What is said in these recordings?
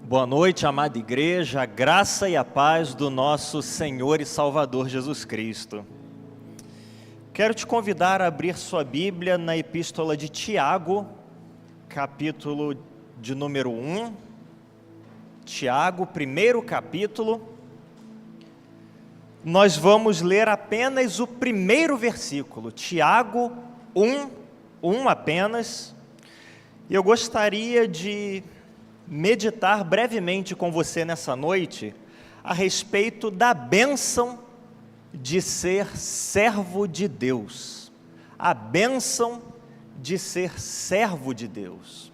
Boa noite, amada igreja, a graça e a paz do nosso Senhor e Salvador Jesus Cristo. Quero te convidar a abrir sua Bíblia na Epístola de Tiago, capítulo de número 1. Tiago, primeiro capítulo. Nós vamos ler apenas o primeiro versículo, Tiago 1 apenas. E eu gostaria de meditar brevemente com você nessa noite a respeito da bênção de ser servo de Deus. A bênção de ser servo de Deus.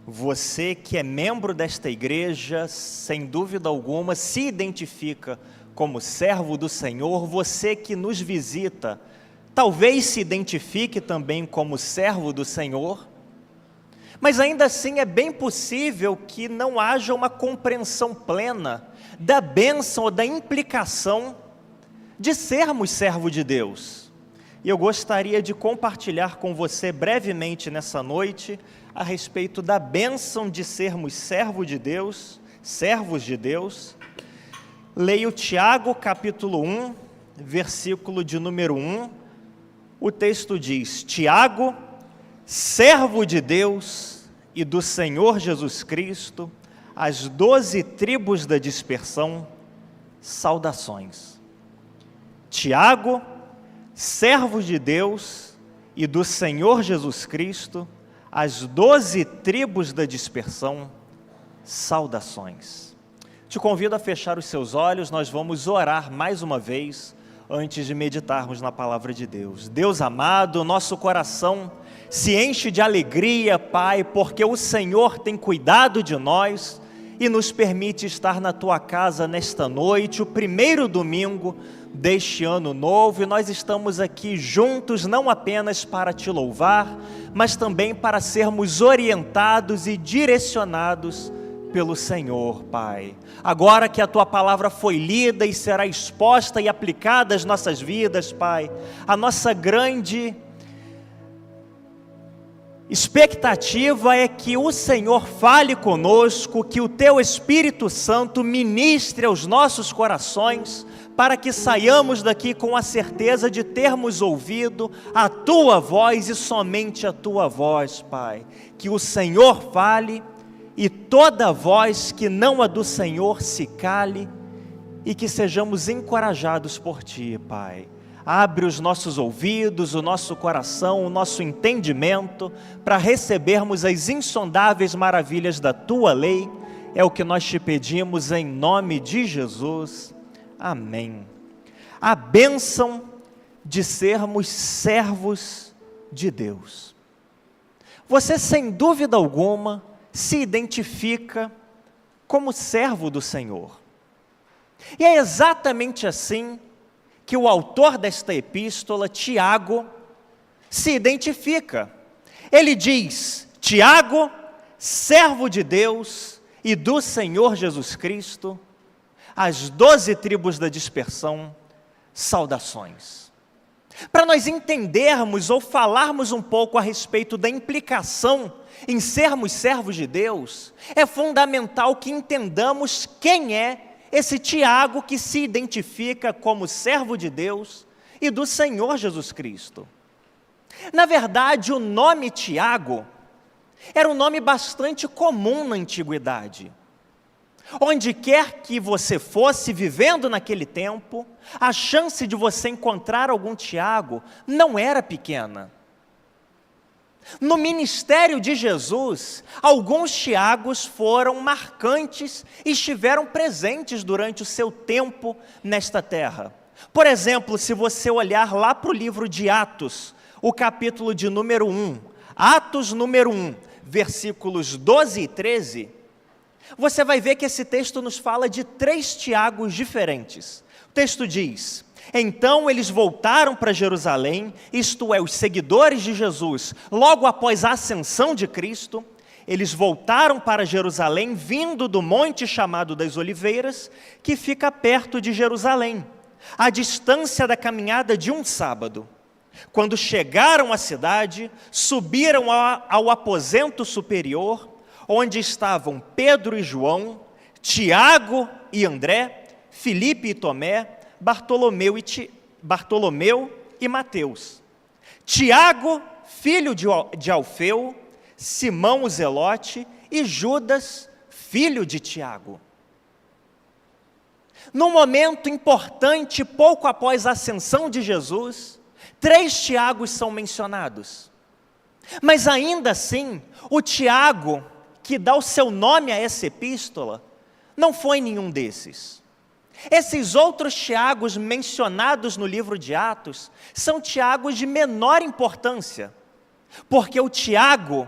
Você que é membro desta igreja, sem dúvida alguma, se identifica como servo do Senhor. Você que nos visita, talvez se identifique também como servo do Senhor. Mas ainda assim é bem possível que não haja uma compreensão plena da bênção ou da implicação de sermos servo de Deus. E eu gostaria de compartilhar com você brevemente nessa noite a respeito da bênção de sermos servos de Deus. Leio Tiago capítulo 1, versículo de número 1. O texto diz: Tiago, servo de Deus e do Senhor Jesus Cristo, as 12 tribos da dispersão, saudações. Tiago, servo de Deus e do Senhor Jesus Cristo, as 12 tribos da dispersão, saudações. Te convido a fechar os seus olhos, nós vamos orar mais uma vez, antes de meditarmos na palavra de Deus. Deus amado, nosso coração se enche de alegria, Pai, porque o Senhor tem cuidado de nós e nos permite estar na Tua casa nesta noite, o primeiro domingo deste ano novo, e nós estamos aqui juntos não apenas para Te louvar, mas também para sermos orientados e direcionados pelo Senhor, Pai. Agora que a Tua palavra foi lida e será exposta e aplicada às nossas vidas, Pai, a nossa grande expectativa é que o Senhor fale conosco, que o Teu Espírito Santo ministre aos nossos corações, para que saiamos daqui com a certeza de termos ouvido a Tua voz e somente a Tua voz, Pai. Que o Senhor fale e toda voz que não a do Senhor se cale, e que sejamos encorajados por Ti, Pai. Abre os nossos ouvidos, o nosso coração, o nosso entendimento, para recebermos as insondáveis maravilhas da Tua lei. É o que nós Te pedimos em nome de Jesus. Amém. A bênção de sermos servos de Deus. Você, sem dúvida alguma, se identifica como servo do Senhor. E é exatamente assim que o autor desta epístola, Tiago, se identifica. Ele diz: Tiago, servo de Deus e do Senhor Jesus Cristo, as 12 tribos da dispersão, saudações. Para nós entendermos ou falarmos um pouco a respeito da implicação em sermos servos de Deus, é fundamental que entendamos quem é esse Tiago que se identifica como servo de Deus e do Senhor Jesus Cristo. Na verdade, o nome Tiago era um nome bastante comum na antiguidade. Onde quer que você fosse vivendo naquele tempo, a chance de você encontrar algum Tiago não era pequena. No ministério de Jesus, alguns Tiagos foram marcantes e estiveram presentes durante o seu tempo nesta terra. Por exemplo, se você olhar lá para o livro de Atos, o capítulo de número 1, Atos número 1, versículos 12 e 13, você vai ver que esse texto nos fala de 3 Tiagos diferentes. O texto diz: então eles voltaram para Jerusalém, isto é, os seguidores de Jesus, logo após a ascensão de Cristo. Eles voltaram para Jerusalém, vindo do monte chamado das Oliveiras, que fica perto de Jerusalém, à distância da caminhada de um sábado. Quando chegaram à cidade, subiram ao aposento superior, onde estavam Pedro e João, Tiago e André, Filipe e Tomé, Bartolomeu e Mateus, Tiago, filho de Alfeu, Simão o Zelote e Judas, filho de Tiago. Num momento importante, pouco após a ascensão de Jesus, 3 Tiagos são mencionados. Mas ainda assim, o Tiago, que dá o seu nome a essa epístola, não foi nenhum desses. Esses outros Tiagos mencionados no livro de Atos são Tiagos de menor importância, porque o Tiago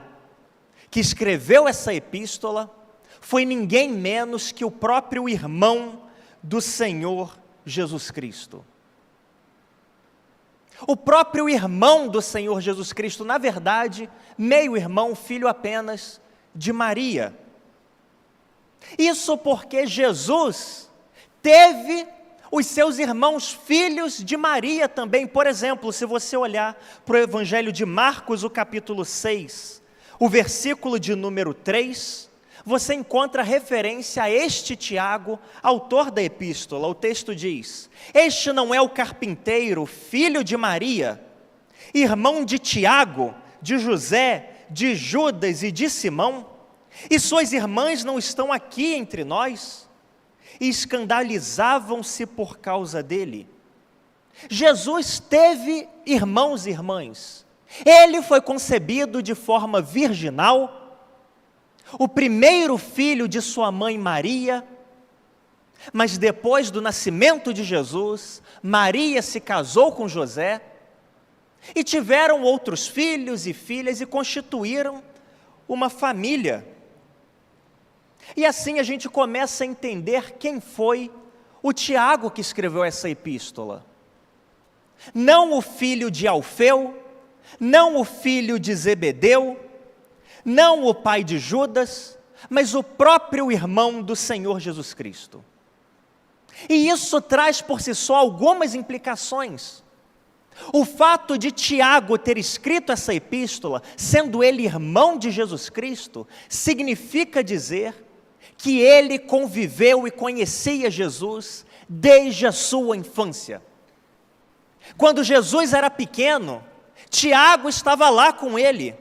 que escreveu essa epístola foi ninguém menos que o próprio irmão do Senhor Jesus Cristo. O próprio irmão do Senhor Jesus Cristo, na verdade, meio-irmão, filho apenas de Maria. Isso porque Jesus teve os seus irmãos filhos de Maria também. Por exemplo, se você olhar para o Evangelho de Marcos, o capítulo 6, o versículo de número 3, você encontra referência a este Tiago, autor da epístola. O texto diz: este não é o carpinteiro, filho de Maria, irmão de Tiago, de José, de Judas e de Simão? E suas irmãs não estão aqui entre nós? E escandalizavam-se por causa dele. Jesus teve irmãos e irmãs. Ele foi concebido de forma virginal, o primeiro filho de sua mãe Maria, mas depois do nascimento de Jesus, Maria se casou com José, e tiveram outros filhos e filhas e constituíram uma família. E assim a gente começa a entender quem foi o Tiago que escreveu essa epístola. Não o filho de Alfeu, não o filho de Zebedeu, não o pai de Judas, mas o próprio irmão do Senhor Jesus Cristo. E isso traz por si só algumas implicações. O fato de Tiago ter escrito essa epístola, sendo ele irmão de Jesus Cristo, significa dizer que ele conviveu e conhecia Jesus desde a sua infância. Quando Jesus era pequeno, Tiago estava lá com ele.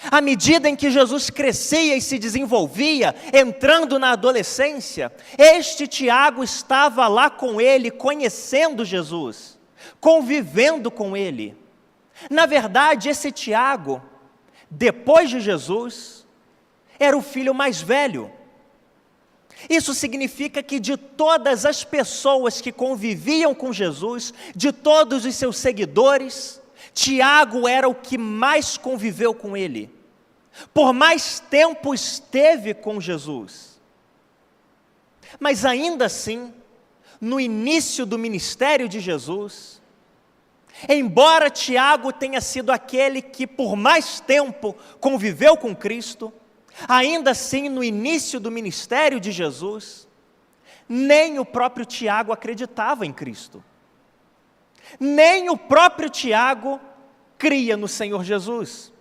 À medida em que Jesus crescia e se desenvolvia, entrando na adolescência, este Tiago estava lá com ele, conhecendo Jesus, convivendo com ele. Na verdade, esse Tiago, depois de Jesus, era o filho mais velho. Isso significa que de todas as pessoas que conviviam com Jesus, de todos os seus seguidores, Tiago era o que mais conviveu com ele. Por mais tempo esteve com Jesus. Mas ainda assim, no início do ministério de Jesus, embora Tiago tenha sido aquele que por mais tempo conviveu com Cristo, ainda assim, no início do ministério de Jesus, nem o próprio Tiago acreditava em Cristo. Nem o próprio Tiago cria no Senhor Jesus.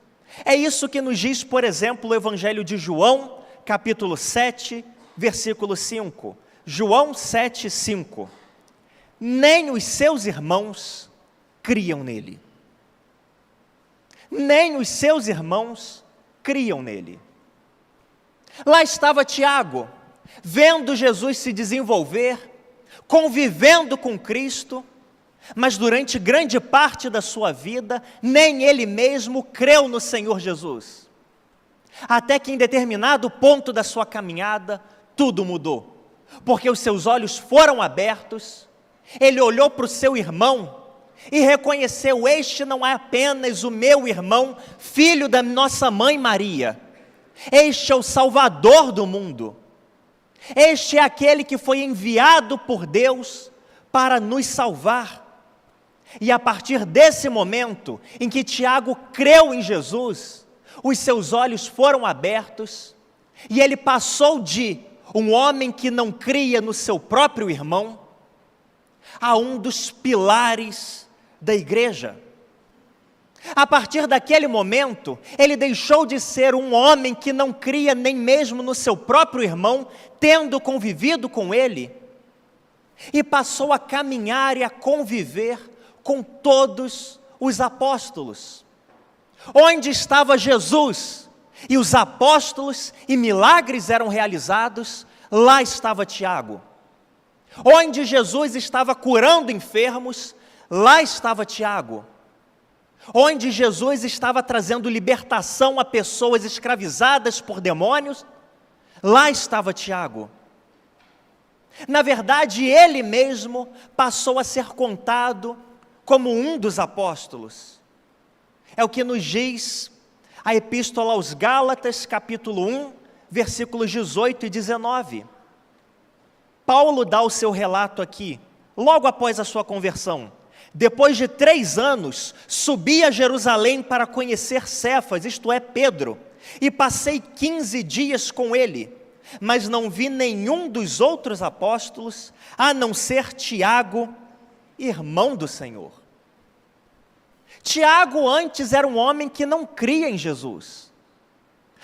É isso que nos diz, por exemplo, o Evangelho de João, capítulo 7, versículo 5. João 7, 5. Nem os seus irmãos criam nele. Nem os seus irmãos criam nele. Lá estava Tiago, vendo Jesus se desenvolver, convivendo com Cristo, mas durante grande parte da sua vida, nem ele mesmo creu no Senhor Jesus. Até que em determinado ponto da sua caminhada, tudo mudou, porque os seus olhos foram abertos, ele olhou para o seu irmão e reconheceu: este não é apenas o meu irmão, filho da nossa mãe Maria, este é o Salvador do mundo, este é aquele que foi enviado por Deus para nos salvar. E a partir desse momento em que Tiago creu em Jesus, os seus olhos foram abertos e ele passou de um homem que não cria no seu próprio irmão a um dos pilares da igreja. A partir daquele momento, ele deixou de ser um homem que não cria nem mesmo no seu próprio irmão, tendo convivido com ele, e passou a caminhar e a conviver com todos os apóstolos. Onde estava Jesus e os apóstolos e milagres eram realizados, lá estava Tiago. Onde Jesus estava curando enfermos, lá estava Tiago. Onde Jesus estava trazendo libertação a pessoas escravizadas por demônios, lá estava Tiago. Na verdade, ele mesmo passou a ser contado como um dos apóstolos. É o que nos diz a Epístola aos Gálatas, capítulo 1, versículos 18 e 19. Paulo dá o seu relato aqui, logo após a sua conversão. Depois de 3 anos, subi a Jerusalém para conhecer Cefas, isto é, Pedro, e passei 15 dias com ele, mas não vi nenhum dos outros apóstolos, a não ser Tiago, irmão do Senhor. Tiago antes era um homem que não cria em Jesus.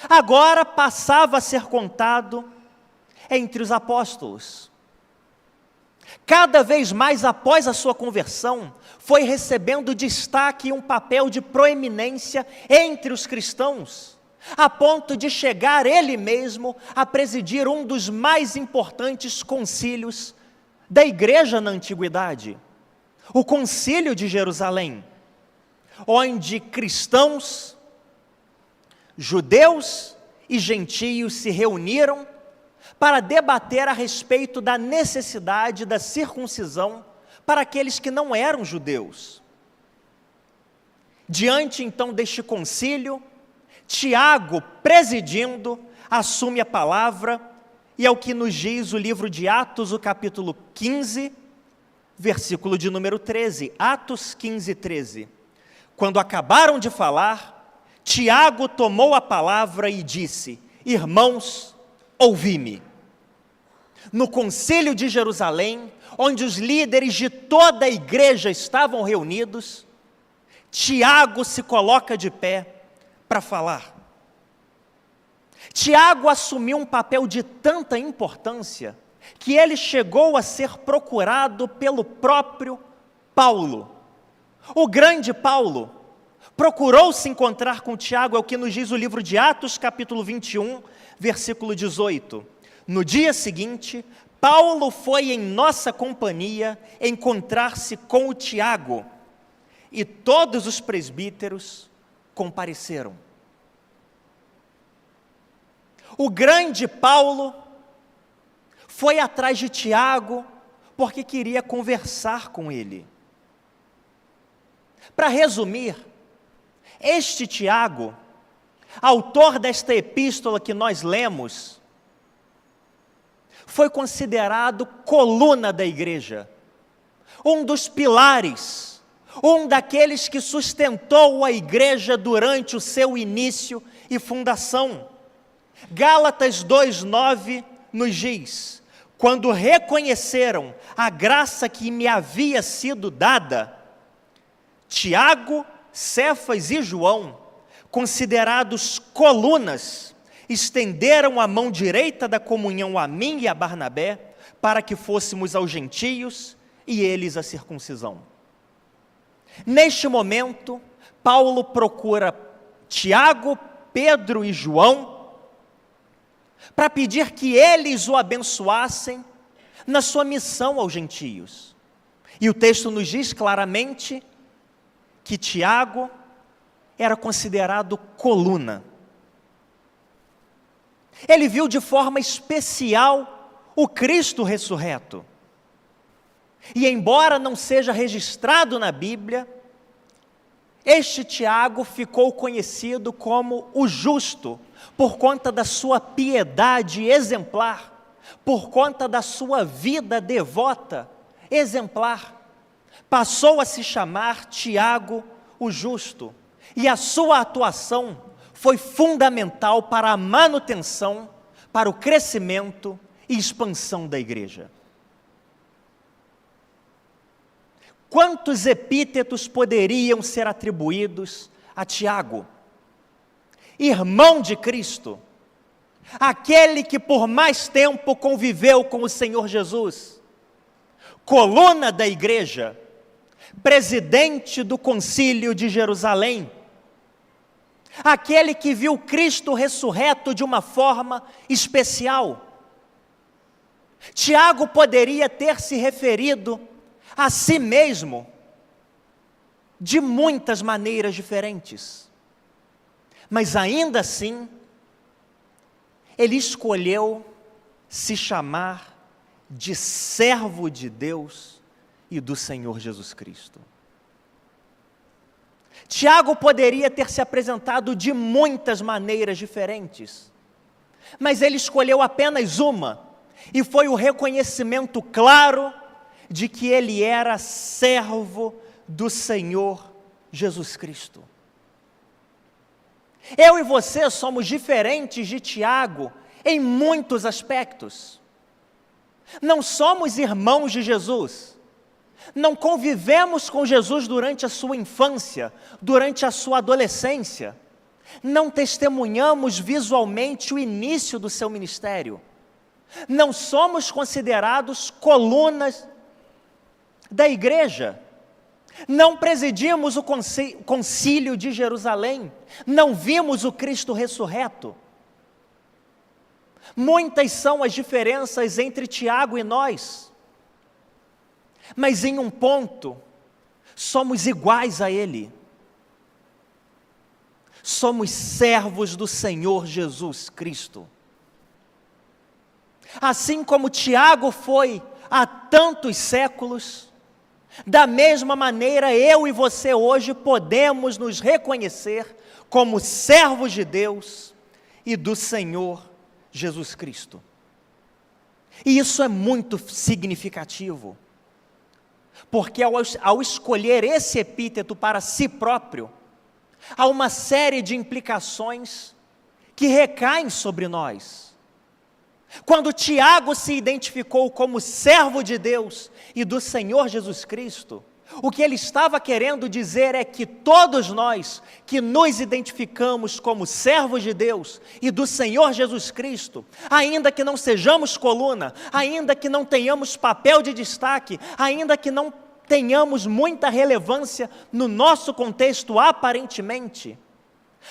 Agora passava a ser contado entre os apóstolos. Cada vez mais após a sua conversão, foi recebendo destaque e um papel de proeminência entre os cristãos, a ponto de chegar ele mesmo a presidir um dos mais importantes concílios da igreja na antiguidade, o Concílio de Jerusalém, onde cristãos, judeus e gentios se reuniram para debater a respeito da necessidade da circuncisão para aqueles que não eram judeus. Diante então deste concílio, Tiago, presidindo, assume a palavra, e é o que nos diz o livro de Atos, o capítulo 15, versículo de número 13, Atos 15, 13. Quando acabaram de falar, Tiago tomou a palavra e disse: irmãos, ouvi-me. No concílio de Jerusalém, onde os líderes de toda a igreja estavam reunidos, Tiago se coloca de pé para falar. Tiago assumiu um papel de tanta importância que ele chegou a ser procurado pelo próprio Paulo. O grande Paulo procurou se encontrar com Tiago, é o que nos diz o livro de Atos, capítulo 21, versículo 18. No dia seguinte, Paulo foi em nossa companhia encontrar-se com o Tiago, e todos os presbíteros compareceram. O grande Paulo foi atrás de Tiago porque queria conversar com ele. Para resumir, este Tiago, autor desta epístola que nós lemos, foi considerado coluna da igreja, um dos pilares, um daqueles que sustentou a igreja durante o seu início e fundação. Gálatas 2:9 nos diz: quando reconheceram a graça que me havia sido dada, Tiago, Cefas e João, considerados colunas, estenderam a mão direita da comunhão a mim e a Barnabé, para que fôssemos aos gentios e eles a circuncisão. Neste momento, Paulo procura Tiago, Pedro e João, para pedir que eles o abençoassem na sua missão aos gentios. E o texto nos diz claramente que Tiago era considerado coluna. Ele viu de forma especial o Cristo ressurreto. E embora não seja registrado na Bíblia, este Tiago ficou conhecido como o justo, por conta da sua piedade exemplar, por conta da sua vida devota exemplar. Passou a se chamar Tiago o Justo, e a sua atuação foi fundamental para a manutenção, para o crescimento e expansão da igreja. quantos epítetos poderiam ser atribuídos a Tiago? Irmão de Cristo, aquele que por mais tempo conviveu com o Senhor Jesus, coluna da igreja, presidente do concílio de Jerusalém, aquele que viu Cristo ressurreto de uma forma especial. Tiago poderia ter se referido a si mesmo de muitas maneiras diferentes, mas ainda assim, ele escolheu se chamar de servo de Deus e do Senhor Jesus Cristo. Tiago poderia ter se apresentado de muitas maneiras diferentes, mas ele escolheu apenas uma, e foi o reconhecimento claro de que ele era servo do Senhor Jesus Cristo. Eu e você somos diferentes de Tiago em muitos aspectos. Não somos irmãos de Jesus, não convivemos com Jesus durante a sua infância, durante a sua adolescência, não testemunhamos visualmente o início do seu ministério, não somos considerados colunas da igreja, não presidimos o concílio de Jerusalém, não vimos o Cristo ressurreto. Muitas são as diferenças entre Tiago e nós, mas em um ponto, somos iguais a ele. Somos servos do Senhor Jesus Cristo. Assim como Tiago foi há tantos séculos, da mesma maneira eu e você hoje podemos nos reconhecer como servos de Deus e do Senhor Jesus Cristo. E isso é muito significativo, porque ao escolher esse epíteto para si próprio, há uma série de implicações que recaem sobre nós. Quando Tiago se identificou como servo de Deus e do Senhor Jesus Cristo, o que ele estava querendo dizer é que todos nós que nos identificamos como servos de Deus e do Senhor Jesus Cristo, ainda que não sejamos coluna, ainda que não tenhamos papel de destaque, ainda que não tenhamos muita relevância no nosso contexto aparentemente,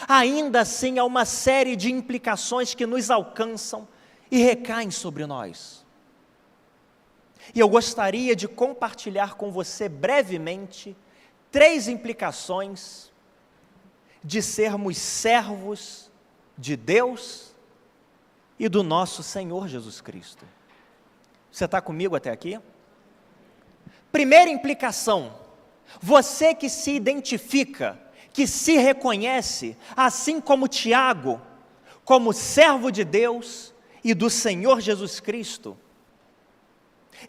ainda assim há uma série de implicações que nos alcançam e recaem sobre nós. E eu gostaria de compartilhar com você brevemente 3 implicações de sermos servos de Deus e do nosso Senhor Jesus Cristo. Você está comigo até aqui? Primeira implicação, você que se identifica, que se reconhece, assim como Tiago, como servo de Deus e do Senhor Jesus Cristo,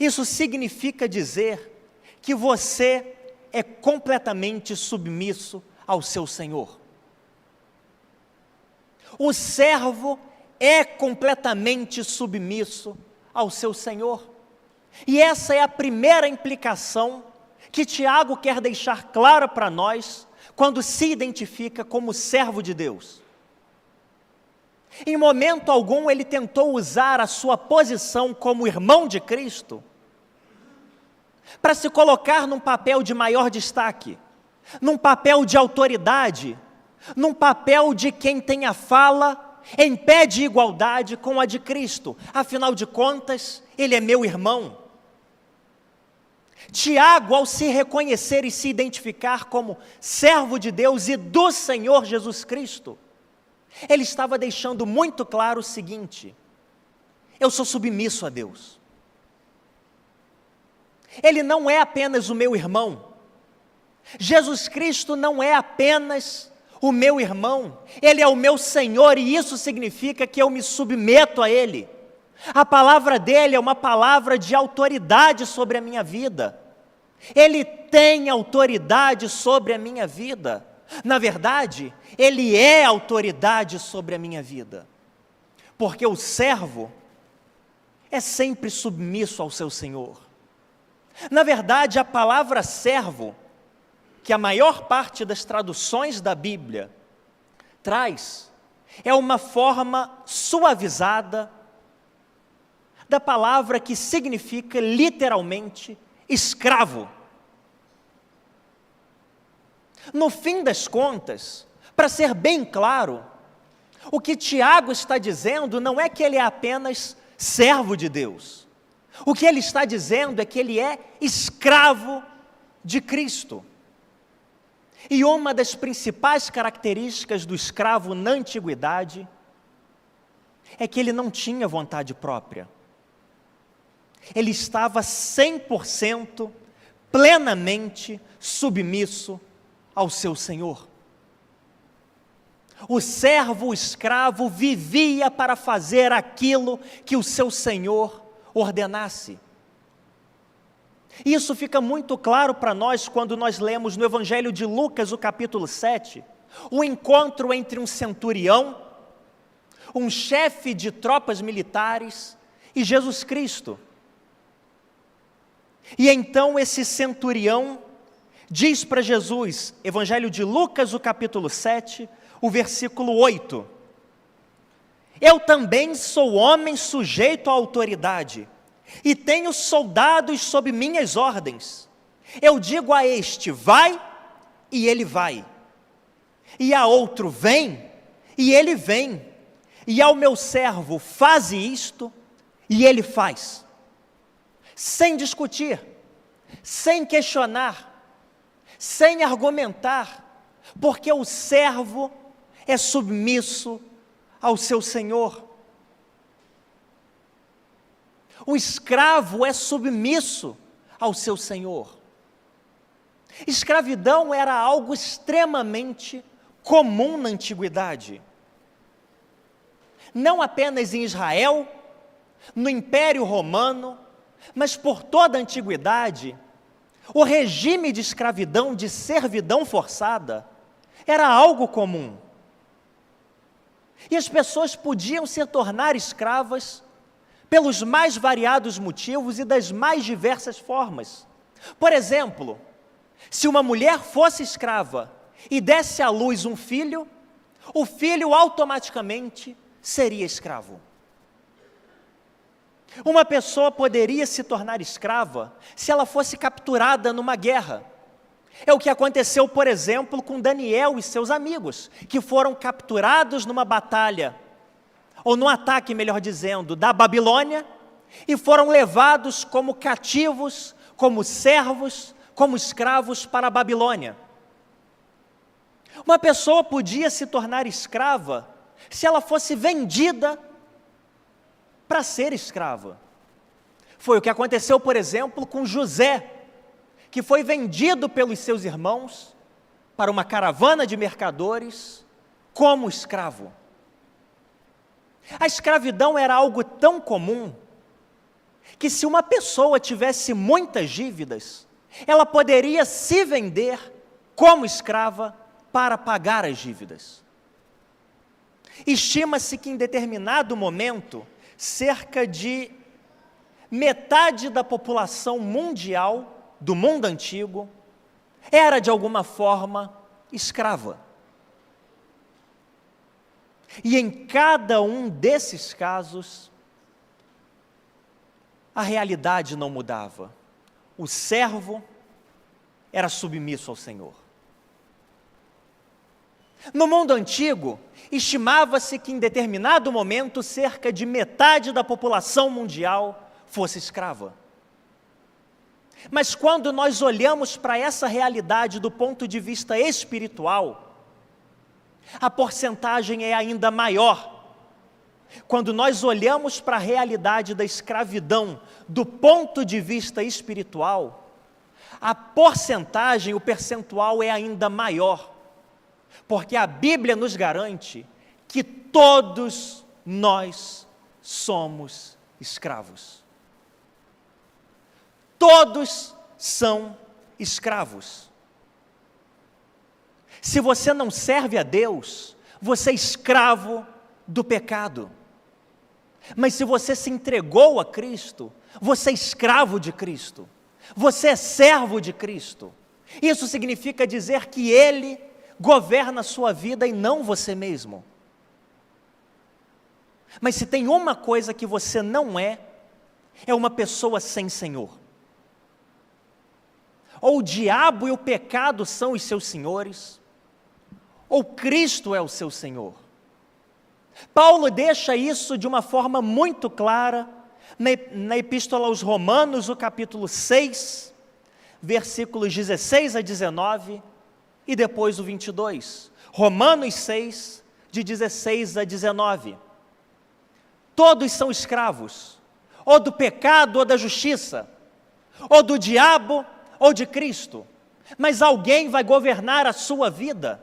isso significa dizer que você é completamente submisso ao seu Senhor. O servo é completamente submisso ao seu Senhor. E essa é a primeira implicação que Tiago quer deixar clara para nós quando se identifica como servo de Deus. Em momento algum ele tentou usar a sua posição como irmão de Cristo para se colocar num papel de maior destaque, num papel de autoridade, num papel de quem tem a fala em pé de igualdade com a de Cristo. Afinal de contas, ele é meu irmão. Tiago, ao se reconhecer e se identificar como servo de Deus e do Senhor Jesus Cristo, ele estava deixando muito claro o seguinte: eu sou submisso a Deus. Ele não é apenas o meu irmão. Jesus Cristo não é apenas o meu irmão. Ele é o meu Senhor e isso significa que eu me submeto a Ele. A palavra dele é uma palavra de autoridade sobre a minha vida. Ele tem autoridade sobre a minha vida. Na verdade, ele é autoridade sobre a minha vida. Porque o servo é sempre submisso ao seu Senhor. Na verdade, a palavra servo, que a maior parte das traduções da Bíblia traz, é uma forma suavizada da palavra que significa literalmente escravo. No fim das contas, para ser bem claro, o que Tiago está dizendo não é que ele é apenas servo de Deus. O que ele está dizendo é que ele é escravo de Cristo. E uma das principais características do escravo na antiguidade é que ele não tinha vontade própria. Ele estava 100% plenamente submisso ao seu Senhor. O servo, o escravo, vivia para fazer aquilo que o seu Senhor ordenasse. Isso fica muito claro para nós quando nós lemos no Evangelho de Lucas, o capítulo 7, o encontro entre um centurião, um chefe de tropas militares e Jesus Cristo. E então esse centurião diz para Jesus, Evangelho de Lucas, o capítulo 7, o versículo 8: eu também sou homem sujeito à autoridade, e tenho soldados sob minhas ordens. Eu digo a este, vai, e ele vai. E a outro, vem, e ele vem. E ao meu servo, faze isto, e ele faz. Sem discutir, sem questionar, sem argumentar, porque o servo é submisso ao seu Senhor. O escravo é submisso ao seu Senhor. Escravidão era algo extremamente comum na antiguidade. Não apenas em Israel, no Império Romano, mas por toda a antiguidade, o regime de escravidão, de servidão forçada, era algo comum. E as pessoas podiam se tornar escravas pelos mais variados motivos e das mais diversas formas. Por exemplo, se uma mulher fosse escrava e desse à luz um filho, o filho automaticamente seria escravo. Uma pessoa poderia se tornar escrava se ela fosse capturada numa guerra. É o que aconteceu, por exemplo, com Daniel e seus amigos, que foram capturados numa batalha, ou num ataque, melhor dizendo, da Babilônia, e foram levados como cativos, como servos, como escravos para a Babilônia. Uma pessoa podia se tornar escrava se ela fosse vendida para ser escrava. Foi o que aconteceu, por exemplo, com José, que foi vendido pelos seus irmãos para uma caravana de mercadores como escravo. A escravidão era algo tão comum que, se uma pessoa tivesse muitas dívidas, ela poderia se vender como escrava para pagar as dívidas. Estima-se que em determinado momento, cerca de metade da população mundial do mundo antigo era de alguma forma escrava. E em cada um desses casos, a realidade não mudava. O servo era submisso ao Senhor. No mundo antigo, estimava-se que em determinado momento, cerca de metade da população mundial fosse escrava. Mas quando nós olhamos para essa realidade do ponto de vista espiritual, a porcentagem é ainda maior. Quando nós olhamos para a realidade da escravidão do ponto de vista espiritual, a porcentagem, o percentual é ainda maior. Porque a Bíblia nos garante que todos nós somos escravos. Todos são escravos. Se você não serve a Deus, você é escravo do pecado. Mas se você se entregou a Cristo, você é escravo de Cristo. Você é servo de Cristo. Isso significa dizer que Ele governa a sua vida e não você mesmo. Mas se tem uma coisa que você não é uma pessoa sem Senhor. Ou o diabo e o pecado são os seus senhores, ou Cristo é o seu Senhor. Paulo deixa isso de uma forma muito clara na Epístola aos Romanos, o capítulo 6, versículos 16 a 19, e depois o 22. Romanos 6, de 16 a 19. Todos são escravos, ou do pecado ou da justiça, ou do diabo ou de Cristo, mas alguém vai governar a sua vida.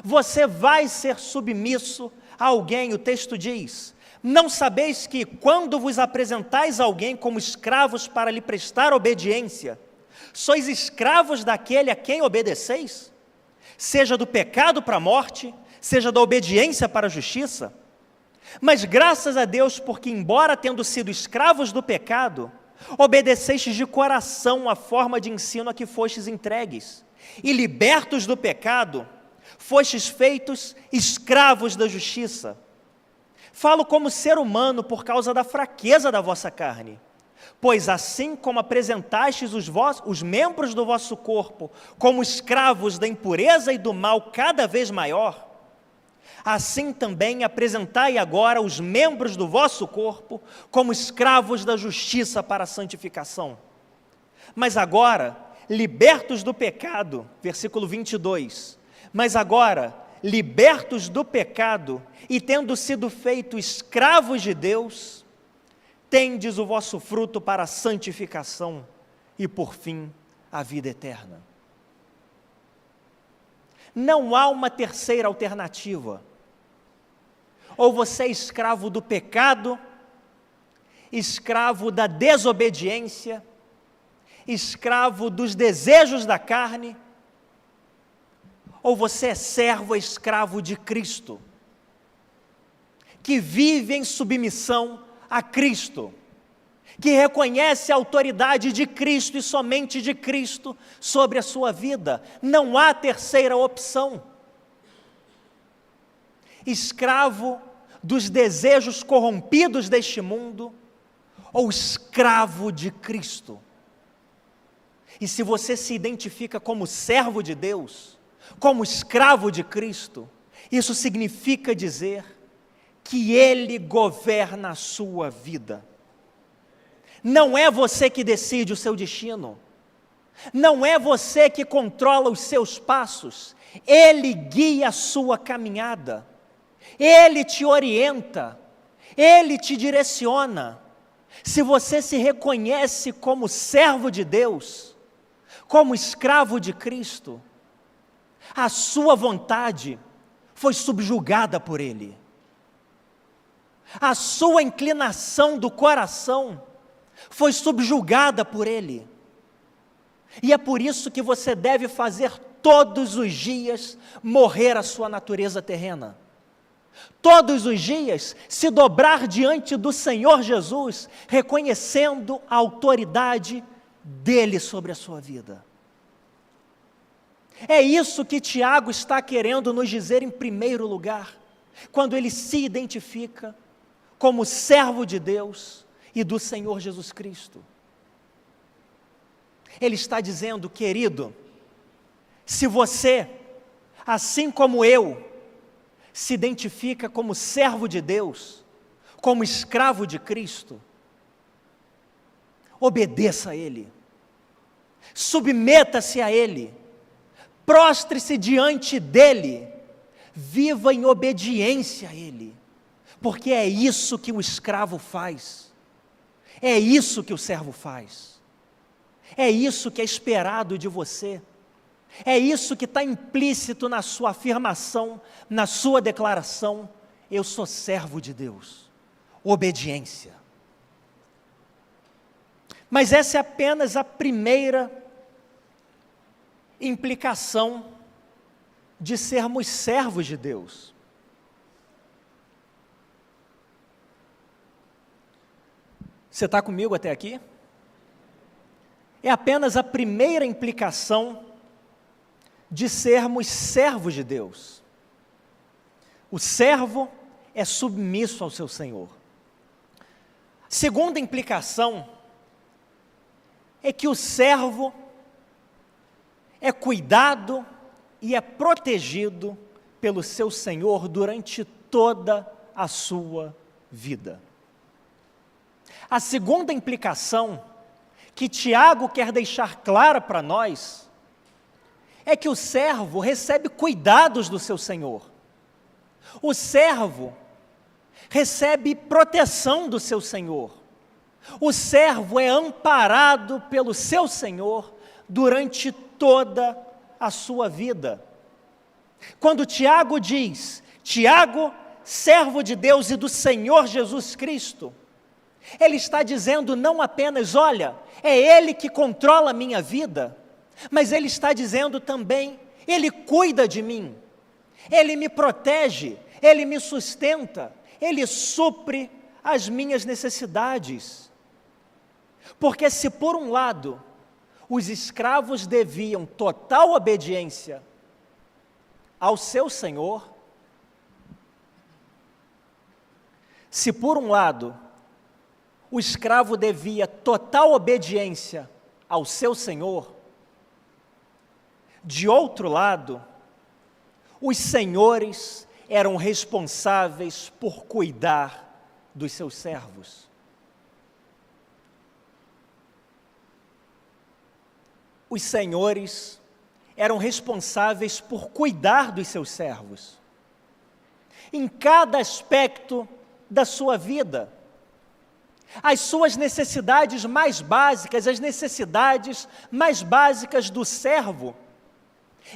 Você vai ser submisso a alguém. O texto diz: não sabeis que quando vos apresentais a alguém como escravos para lhe prestar obediência, sois escravos daquele a quem obedeceis? Seja do pecado para a morte, seja da obediência para a justiça. Mas graças a Deus, porque embora tendo sido escravos do pecado, obedecestes de coração a forma de ensino a que fostes entregues, e libertos do pecado, fostes feitos escravos da justiça. Falo como ser humano por causa da fraqueza da vossa carne, pois assim como apresentastes os membros do vosso corpo como escravos da impureza e do mal cada vez maior, assim também apresentai agora os membros do vosso corpo como escravos da justiça para a santificação. Mas agora, libertos do pecado, versículo 22, mas agora, libertos do pecado e tendo sido feitos escravos de Deus, tendes o vosso fruto para a santificação e, por fim, a vida eterna. Não há uma terceira alternativa. Ou você é escravo do pecado, escravo da desobediência, escravo dos desejos da carne, ou você é servo e escravo de Cristo, que vive em submissão a Cristo, que reconhece a autoridade de Cristo e somente de Cristo sobre a sua vida. Não há terceira opção. Escravo dos desejos corrompidos deste mundo, ou escravo de Cristo. E se você se identifica como servo de Deus, como escravo de Cristo, isso significa dizer que Ele governa a sua vida. Não é você que decide o seu destino, não é você que controla os seus passos, Ele guia a sua caminhada, Ele te orienta, Ele te direciona. Se você se reconhece como servo de Deus, como escravo de Cristo, a sua vontade foi subjugada por Ele. A sua inclinação do coração foi subjugada por Ele. E é por isso que você deve fazer todos os dias morrer a sua natureza terrena. Todos os dias se dobrar diante do Senhor Jesus, reconhecendo a autoridade dEle sobre a sua vida. É isso que Tiago está querendo nos dizer em primeiro lugar, quando ele se identifica como servo de Deus e do Senhor Jesus Cristo. Ele está dizendo: querido, se você, assim como eu, se identifica como servo de Deus, como escravo de Cristo, obedeça a Ele, submeta-se a Ele, prostre-se diante dEle, viva em obediência a Ele, porque é isso que o escravo faz, é isso que o servo faz, é isso que é esperado de você, é isso que está implícito na sua afirmação, na sua declaração: eu sou servo de Deus, obediência. Mas essa é apenas a primeira implicação de sermos servos de Deus. Você está comigo até aqui? é apenas a primeira implicação de sermos servos de Deus. O servo é submisso ao seu Senhor. Segunda implicação é que o servo é cuidado e é protegido pelo seu Senhor durante toda a sua vida. A segunda implicação que Tiago quer deixar clara para nós é que o servo recebe cuidados do seu Senhor. O servo recebe proteção do seu Senhor. O servo é amparado pelo seu Senhor durante toda a sua vida. Quando Tiago diz, Tiago, servo de Deus e do Senhor Jesus Cristo, ele está dizendo não apenas, olha, é Ele que controla a minha vida, mas ele está dizendo também, Ele cuida de mim, Ele me protege, Ele me sustenta, Ele supre as minhas necessidades. Porque se por um lado, os escravos deviam total obediência ao seu Senhor, se por um lado, o escravo devia total obediência ao seu Senhor, de outro lado, os senhores eram responsáveis por cuidar dos seus servos. Os senhores eram responsáveis por cuidar dos seus servos, em cada aspecto da sua vida. As suas necessidades mais básicas, as necessidades mais básicas do servo,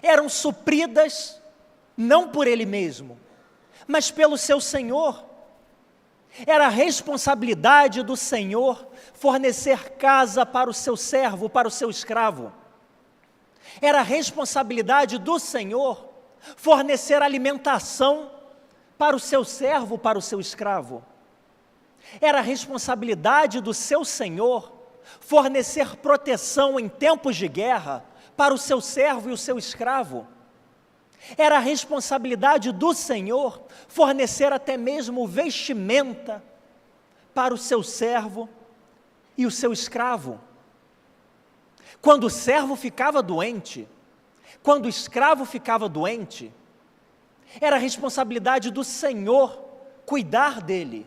eram supridas não por ele mesmo, mas pelo seu Senhor. Era a responsabilidade do Senhor fornecer casa para o seu servo, para o seu escravo. Era a responsabilidade do Senhor fornecer alimentação para o seu servo, para o seu escravo. Era a responsabilidade do seu Senhor fornecer proteção em tempos de guerra para o seu servo e o seu escravo. Era a responsabilidade do Senhor fornecer até mesmo vestimenta para o seu servo e o seu escravo. Quando o servo ficava doente, quando o escravo ficava doente, era a responsabilidade do Senhor cuidar dele,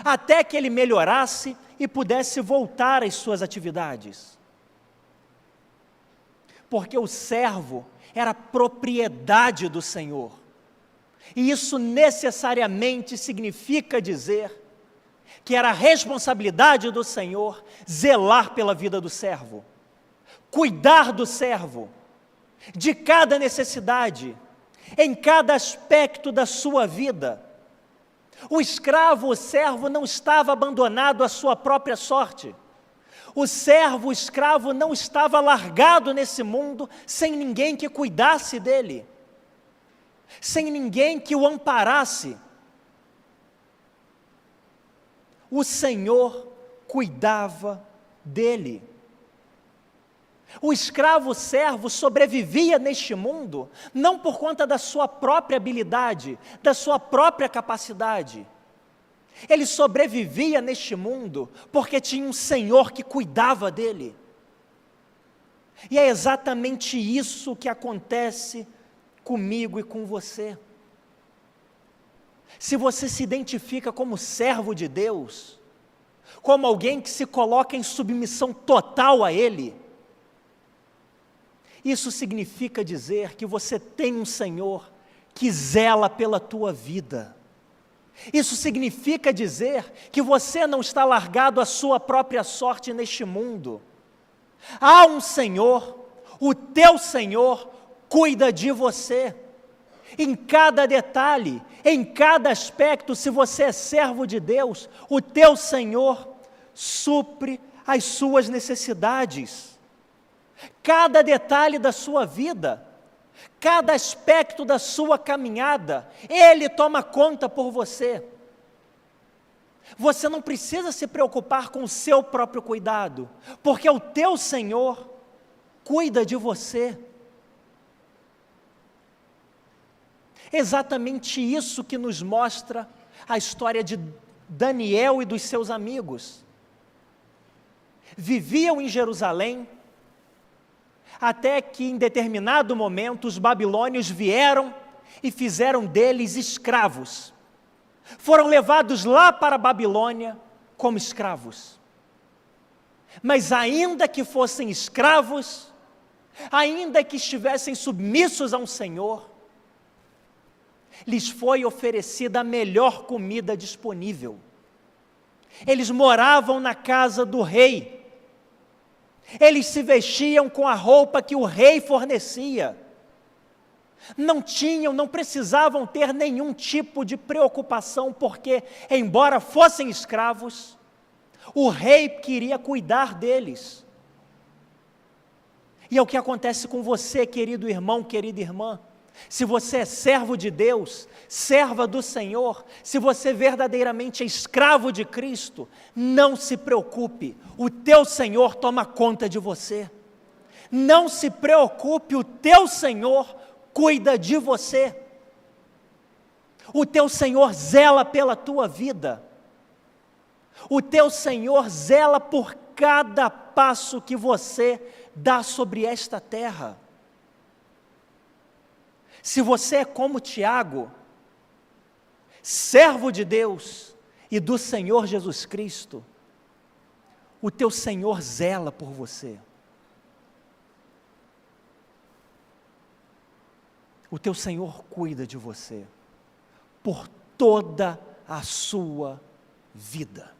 até que ele melhorasse e pudesse voltar às suas atividades. Porque o servo era propriedade do Senhor. E isso necessariamente significa dizer que era a responsabilidade do Senhor zelar pela vida do servo, cuidar do servo, de cada necessidade, em cada aspecto da sua vida. O escravo, o servo não estava abandonado à sua própria sorte. O servo, o escravo não estava largado nesse mundo sem ninguém que cuidasse dele, sem ninguém que o amparasse. O Senhor cuidava dele. O escravo, o servo, sobrevivia neste mundo, não por conta da sua própria habilidade, da sua própria capacidade. Ele sobrevivia neste mundo porque tinha um Senhor que cuidava dele. E é exatamente isso que acontece comigo e com você. Se você se identifica como servo de Deus, como alguém que se coloca em submissão total a Ele, isso significa dizer que você tem um Senhor que zela pela tua vida. Isso significa dizer que você não está largado à sua própria sorte neste mundo. Há um Senhor, o teu Senhor cuida de você. Em cada detalhe, em cada aspecto, se você é servo de Deus, o teu Senhor supre as suas necessidades. Cada detalhe da sua vida, cada aspecto da sua caminhada, Ele toma conta por você. Você não precisa se preocupar com o seu próprio cuidado, porque o teu Senhor cuida de você. Exatamente isso que nos mostra a história de Daniel e dos seus amigos. Viviam em Jerusalém, até que em determinado momento os babilônios vieram e fizeram deles escravos. Foram levados lá para a Babilônia como escravos. Mas ainda que fossem escravos, ainda que estivessem submissos a um senhor, lhes foi oferecida a melhor comida disponível. Eles moravam na casa do rei. Eles se vestiam com a roupa que o rei fornecia. Não precisavam ter nenhum tipo de preocupação, porque, embora fossem escravos, o rei queria cuidar deles. E é o que acontece com você, querido irmão, querida irmã. Se você é servo de Deus, serva do Senhor, se você verdadeiramente é escravo de Cristo, não se preocupe, o teu Senhor toma conta de você. Não se preocupe, o teu Senhor cuida de você. O teu Senhor zela pela tua vida. O teu Senhor zela por cada passo que você dá sobre esta terra. Se você é como Tiago, servo de Deus e do Senhor Jesus Cristo, o teu Senhor zela por você. O teu Senhor cuida de você por toda a sua vida.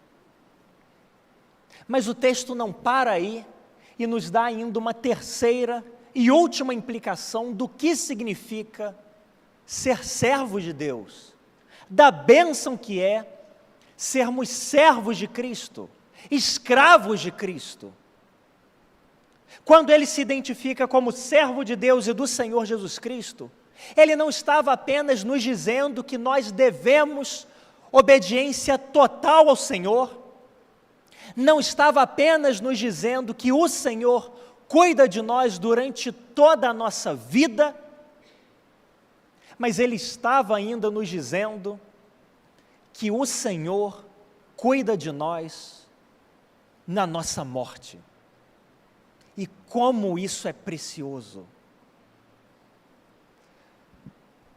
Mas o texto não para aí e nos dá ainda uma terceira e última implicação do que significa ser servo de Deus, da bênção que é sermos servos de Cristo, escravos de Cristo. Quando ele se identifica como servo de Deus e do Senhor Jesus Cristo, ele não estava apenas nos dizendo que nós devemos obediência total ao Senhor, não estava apenas nos dizendo que o Senhor cuida de nós durante toda a nossa vida, mas ele estava ainda nos dizendo que o Senhor cuida de nós na nossa morte. E como isso é precioso!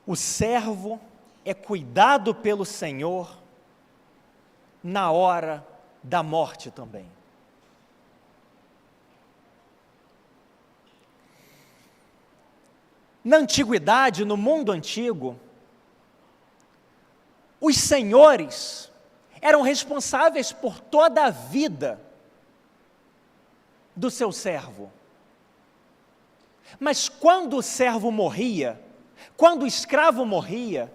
O servo é cuidado pelo Senhor na hora da morte também. Na antiguidade, no mundo antigo, os senhores eram responsáveis por toda a vida do seu servo. Mas quando o servo morria, quando o escravo morria,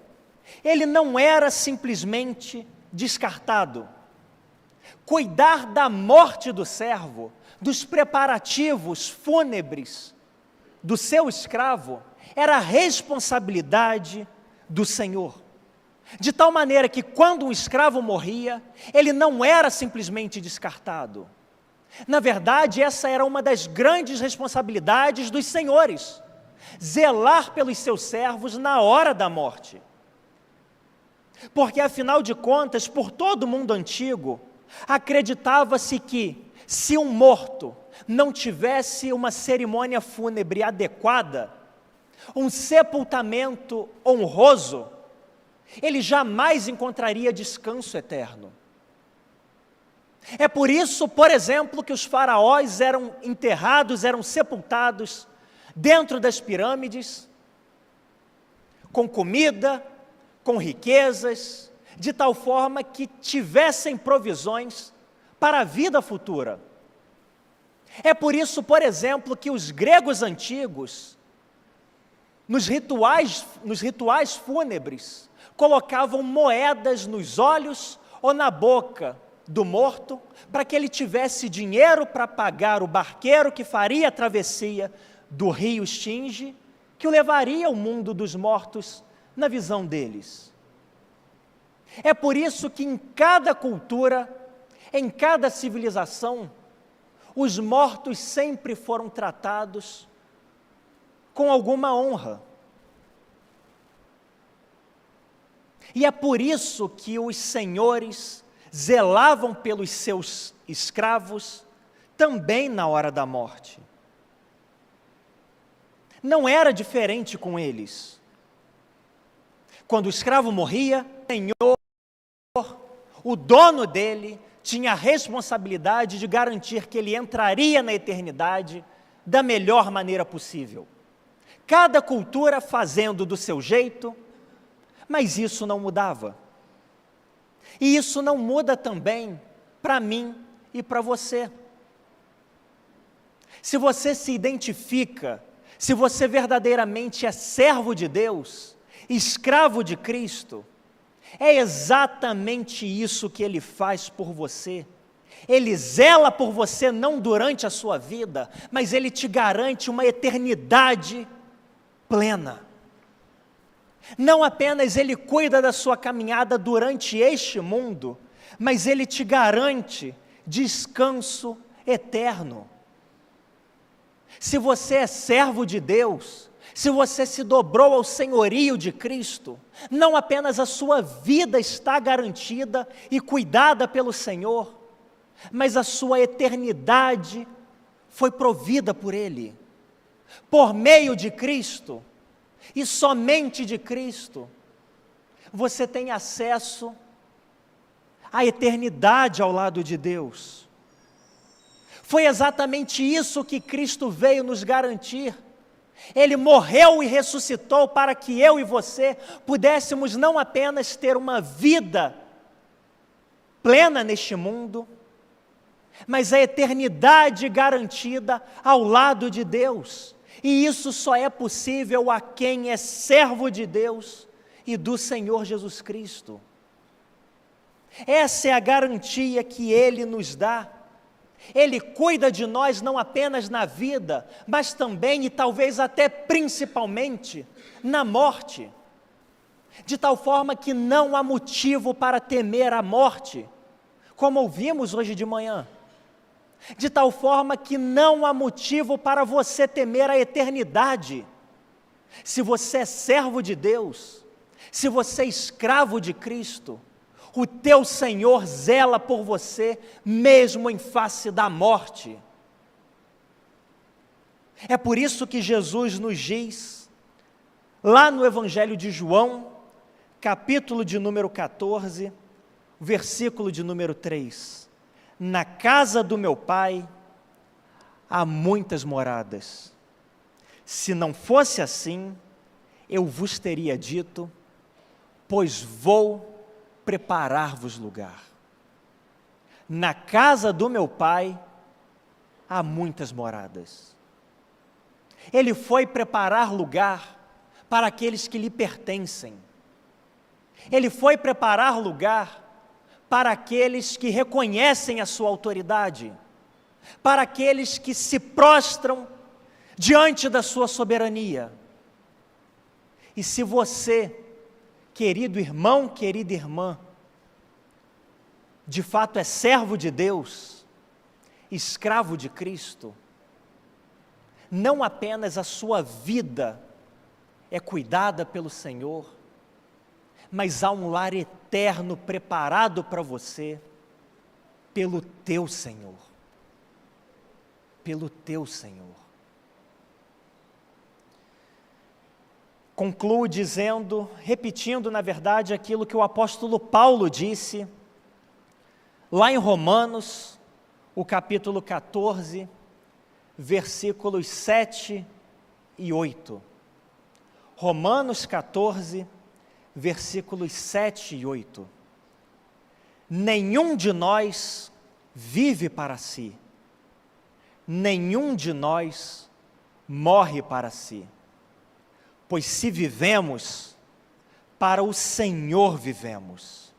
ele não era simplesmente descartado. Cuidar da morte do servo, dos preparativos fúnebres do seu escravo, era a responsabilidade do Senhor. De tal maneira que quando um escravo morria, ele não era simplesmente descartado. Na verdade, essa era uma das grandes responsabilidades dos senhores, zelar pelos seus servos na hora da morte. Porque, afinal de contas, por todo o mundo antigo, acreditava-se que, se um morto não tivesse uma cerimônia fúnebre adequada, um sepultamento honroso, ele jamais encontraria descanso eterno. É por isso, por exemplo, que os faraós eram enterrados, eram sepultados dentro das pirâmides, com comida, com riquezas, de tal forma que tivessem provisões para a vida futura. É por isso, por exemplo, que os gregos antigos, nos rituais fúnebres, colocavam moedas nos olhos ou na boca do morto, para que ele tivesse dinheiro para pagar o barqueiro que faria a travessia do rio Estinge, que o levaria ao mundo dos mortos na visão deles. É por isso que em cada cultura, em cada civilização, os mortos sempre foram tratados com alguma honra. E é por isso que os senhores zelavam pelos seus escravos também na hora da morte. Não era diferente com eles. Quando o escravo morria, o senhor, o dono dele, tinha a responsabilidade de garantir que ele entraria na eternidade da melhor maneira possível. Cada cultura fazendo do seu jeito, mas isso não mudava. E isso não muda também para mim e para você. Se você se identifica, se você verdadeiramente é servo de Deus, escravo de Cristo, é exatamente isso que Ele faz por você. Ele zela por você não durante a sua vida, mas Ele te garante uma eternidade plena. Não apenas Ele cuida da sua caminhada durante este mundo, mas Ele te garante descanso eterno. Se você é servo de Deus, se você se dobrou ao senhorio de Cristo, não apenas a sua vida está garantida e cuidada pelo Senhor, mas a sua eternidade foi provida por Ele, por meio de Cristo, e somente de Cristo, você tem acesso à eternidade ao lado de Deus. Foi exatamente isso que Cristo veio nos garantir. Ele morreu e ressuscitou para que eu e você pudéssemos não apenas ter uma vida plena neste mundo, mas a eternidade garantida ao lado de Deus. E isso só é possível a quem é servo de Deus e do Senhor Jesus Cristo. Essa é a garantia que Ele nos dá. Ele cuida de nós não apenas na vida, mas também e talvez até principalmente na morte. De tal forma que não há motivo para temer a morte, como ouvimos hoje de manhã. De tal forma que não há motivo para você temer a eternidade. Se você é servo de Deus, se você é escravo de Cristo, o teu Senhor zela por você, mesmo em face da morte. É por isso que Jesus nos diz, lá no Evangelho de João, capítulo de número 14, versículo de número 3. Na casa do meu Pai há muitas moradas. Se não fosse assim, eu vos teria dito, pois vou preparar-vos lugar. Na casa do meu Pai há muitas moradas. Ele foi preparar lugar para aqueles que lhe pertencem. Ele foi preparar lugar para aqueles que reconhecem a sua autoridade, para aqueles que se prostram diante da sua soberania. E se você, querido irmão, querida irmã, de fato é servo de Deus, escravo de Cristo, não apenas a sua vida é cuidada pelo Senhor, mas há um lar eterno preparado para você pelo teu Senhor. Pelo teu Senhor. Concluo dizendo, repetindo na verdade aquilo que o apóstolo Paulo disse, lá em Romanos, o capítulo 14, versículos 7 e 8. Romanos 14, versículos 7 e 8. Nenhum de nós vive para si, nenhum de nós morre para si, pois se vivemos, para o Senhor vivemos,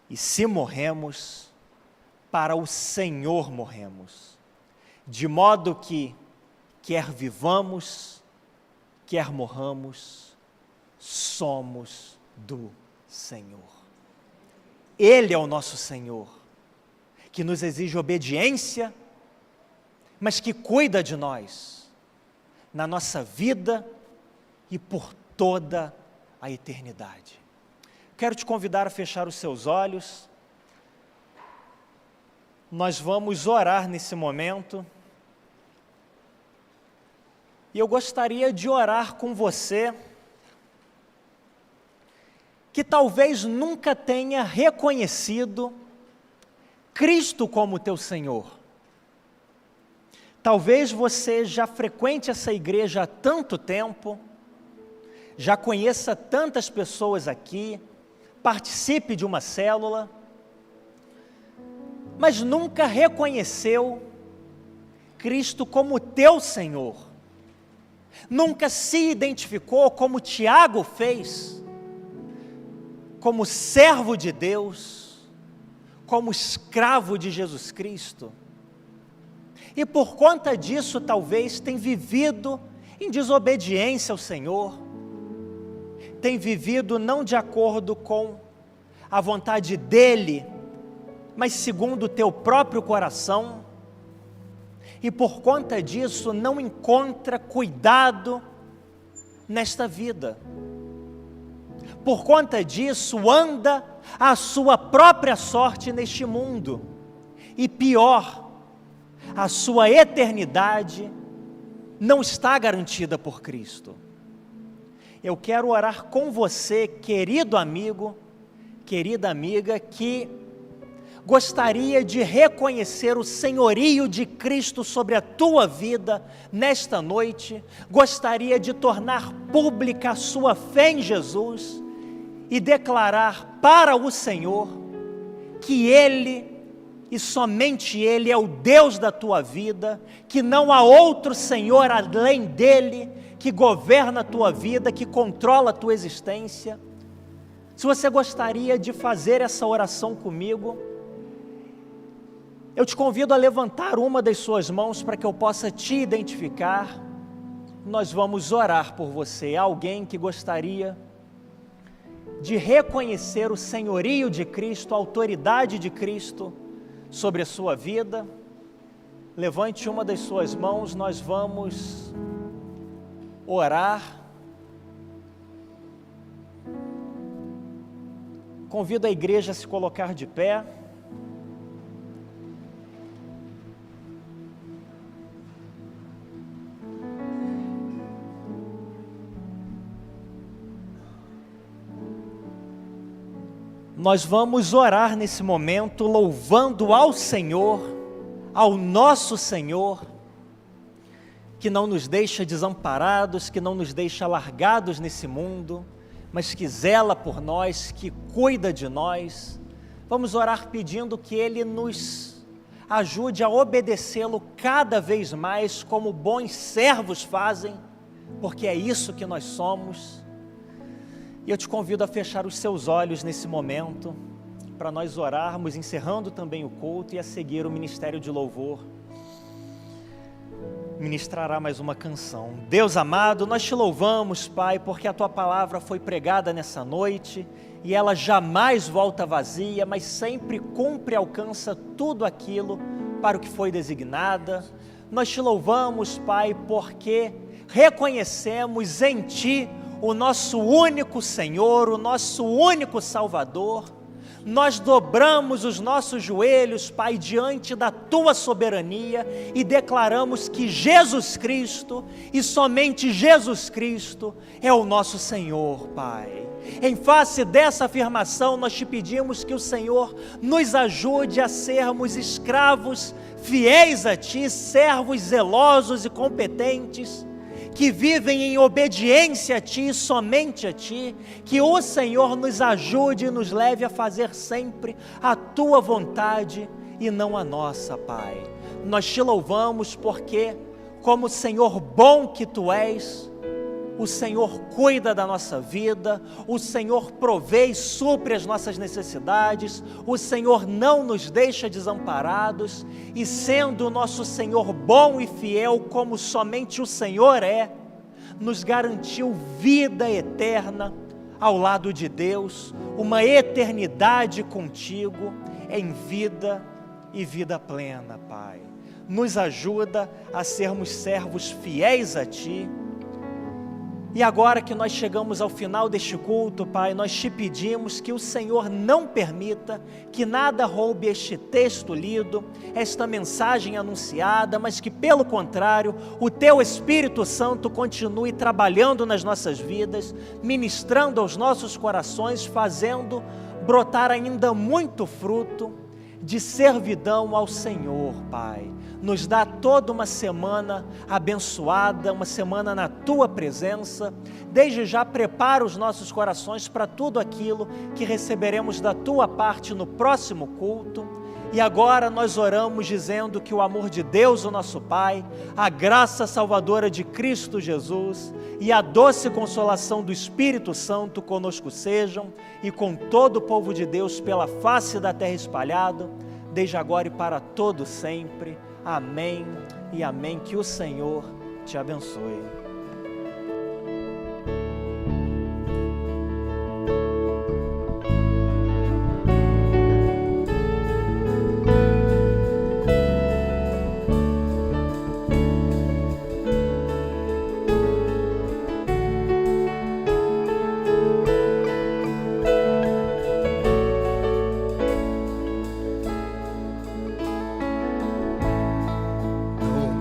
e se morremos, para o Senhor morremos, de modo que, quer vivamos, quer morramos, somos do Senhor. Ele é o nosso Senhor, que nos exige obediência, mas que cuida de nós, na nossa vida e por toda a eternidade. Quero te convidar a fechar os seus olhos. Nós vamos orar nesse momento. E eu gostaria de orar com você, que talvez nunca tenha reconhecido Cristo como teu Senhor. Talvez você já frequente essa igreja há tanto tempo, já conheça tantas pessoas aqui, participe de uma célula, mas nunca reconheceu Cristo como teu Senhor. Nunca se identificou como Tiago fez, como servo de Deus, como escravo de Jesus Cristo. E por conta disso, talvez, tem vivido em desobediência ao Senhor, tem vivido não de acordo com a vontade dEle, mas segundo o teu próprio coração, e por conta disso não encontra cuidado nesta vida. Por conta disso anda à sua própria sorte neste mundo, e pior, a sua eternidade não está garantida por Cristo. Eu quero orar com você, querido amigo, querida amiga, que gostaria de reconhecer o senhorio de Cristo sobre a tua vida nesta noite, gostaria de tornar pública a sua fé em Jesus e declarar para o Senhor que Ele e somente Ele é o Deus da tua vida, que não há outro Senhor além dEle, que governa a tua vida, que controla a tua existência. Se você gostaria de fazer essa oração comigo, eu te convido a levantar uma das suas mãos para que eu possa te identificar. Nós vamos orar por você. Há alguém que gostaria de reconhecer o senhorio de Cristo, a autoridade de Cristo sobre a sua vida? Levante uma das suas mãos, nós vamos orar. Convido a igreja a se colocar de pé. Nós vamos orar nesse momento, louvando ao Senhor, ao nosso Senhor, que não nos deixa desamparados, que não nos deixa largados nesse mundo, mas que zela por nós, que cuida de nós. Vamos orar pedindo que Ele nos ajude a obedecê-lo cada vez mais, como bons servos fazem, porque é isso que nós somos. E eu te convido a fechar os seus olhos nesse momento, para nós orarmos, encerrando também o culto e a seguir o ministério de louvor. Ministrará mais uma canção. Deus amado, nós te louvamos, Pai, porque a Tua palavra foi pregada nessa noite e ela jamais volta vazia, mas sempre cumpre e alcança tudo aquilo para o que foi designada. Nós te louvamos, Pai, porque reconhecemos em Ti o nosso único Senhor, o nosso único Salvador. Nós dobramos os nossos joelhos, Pai, diante da Tua soberania e declaramos que Jesus Cristo, e somente Jesus Cristo, é o nosso Senhor, Pai. Em face dessa afirmação, nós te pedimos que o Senhor nos ajude a sermos escravos fiéis a Ti, servos zelosos e competentes, que vivem em obediência a Ti, somente a Ti, que o Senhor nos ajude e nos leve a fazer sempre a Tua vontade e não a nossa, Pai. Nós Te louvamos porque, como Senhor bom que Tu és, o Senhor cuida da nossa vida, o Senhor provê e supre as nossas necessidades, o Senhor não nos deixa desamparados, e sendo o nosso Senhor bom e fiel, como somente o Senhor é, nos garantiu vida eterna ao lado de Deus, uma eternidade contigo em vida e vida plena, Pai. Nos ajuda a sermos servos fiéis a Ti. E agora que nós chegamos ao final deste culto, Pai, nós te pedimos que o Senhor não permita que nada roube este texto lido, esta mensagem anunciada, mas que, pelo contrário, o Teu Espírito Santo continue trabalhando nas nossas vidas, ministrando aos nossos corações, fazendo brotar ainda muito fruto de servidão ao Senhor, Pai. Nos dá toda uma semana abençoada, uma semana na Tua presença. Desde já prepara os nossos corações para tudo aquilo que receberemos da Tua parte no próximo culto. E agora nós oramos dizendo que o amor de Deus, o nosso Pai, a graça salvadora de Cristo Jesus e a doce consolação do Espírito Santo conosco sejam e com todo o povo de Deus pela face da terra espalhado, desde agora e para todo sempre. Amém e amém. Que o Senhor te abençoe.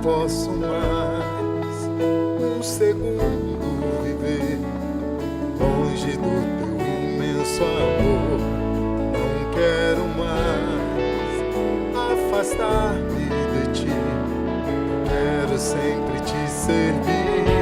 Posso mais um segundo viver longe do Teu imenso amor. Não quero mais afastar-me de Ti, quero sempre Te servir.